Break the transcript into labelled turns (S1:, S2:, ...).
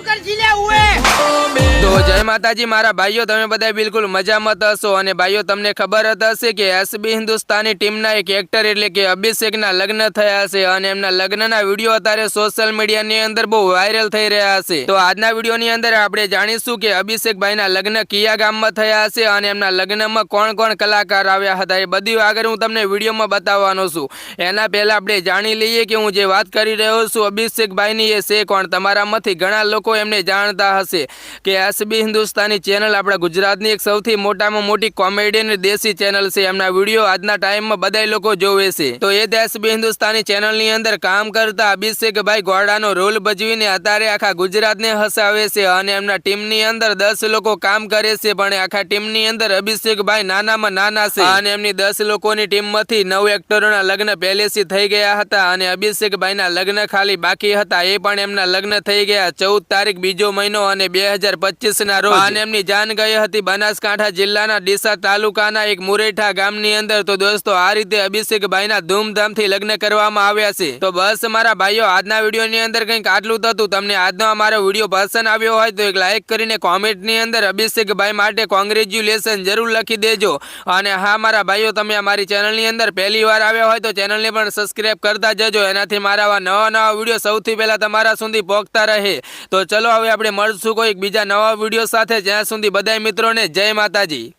S1: कर जिले हुए।
S2: तो जय माताजी मारा भाईओ, तमे बधाय बिल्कुल मजामां हशो। अने भाईओ तमने खबर हशे के एसबी हिंदुस्तानी टीमना एक एक्टर एटले के अभिषेकना लग्न थया छे अने एमना लग्नना विडियो अत्यारे सोशल मीडियानी अंदर बहु वायरल थई रह्या छे। तो आजना विडियोनी अंदर आपणे जाणीशुं के अभिषेक भाईना लग्न कया गाममां थया छे अने एमना लग्નમાં कोण कोण कलाकार આવ્યા હતા એ બધી આગળ હું તમને વિડીયોમાં બતાવવાનો છું। એના પહેલા આપણે જાણી લઈએ કે હું જે વાત કરી રહ્યો છું અભિષેક ભાઈની એ છે કોણ। તમારામાંથી ઘણા લોકો એમને જાણતા હશે કે એસબી હિન્દુસ્તાની ચેનલ આપણા ગુજરાતની એક સૌથી મોટામાં મોટી કોમેડી અને દેશી ચેનલ છે। એમના વિડીયો આજના ટાઈમમાં બધાય લોકો જોવે છે। તો એ એસબી હિન્દુસ્તાની ચેનલની અંદર કામ કરતા અભિષેક ભાઈ ઘોડાનો રોલ ભજવીને અત્યારે આખા ગુજરાતને હસાવે છે અને એમના ટીમની અંદર 10 લોકો કામ કરે છે, પણ આખા ટીમની અંદર અભિષેક ભાઈ નાનામાં નાના છે અને એમની 10 લોકોની ટીમમાંથી 9 એક્ટરોના લગ્ન પહેલેથી થઈ ગયા હતા અને અભિષેક ભાઈના લગ્ન ખાલી બાકી હતા। એ પણ એમના લગ્ન થઈ ગયા 14 તારીખ બીજો મહિનો અને 2025 રોજ અને એમની જાન ગઈ હતી બનાસકાંઠા જિલ્લાના ડીસા તાલુકાના એક મુરેઠા ગામની અંદર। તો દોસ્તો આ રીતે અભિષેક ભાઈના ધૂમધામથી લગ્ન કરવામાં આવ્યા છે। તો બસ મારા ભાઈઓ આજના વિડીયોની અંદર કંઈક આટલું જ હતું। તમને આજનો અમારો વિડીયો પસંદ આવ્યો હોય તો એક લાઈક કરીને કોમેન્ટની અંદર અભિષેક ભાઈ માટે કોંગ્રેચ્યુલેશન જરૂર લખી દેજો। અને હા મારા ભાઈઓ, તમે અમારી ચેનલની અંદર પહેલી વાર આવ્યા હોય તો ચેનલને પણ સબસ્ક્રાઇબ કરતા જજો, એનાથી મારા આવા નવા નવા વિડીયો સૌથી પહેલા તમારા સુધી પહોંચતા રહે। તો ચલો હવે આપણે મળશું કોઈક બીજા નવા વિડીયો સાથે, જ્યાં સુધી બધાય મિત્રોને જય માતાજી।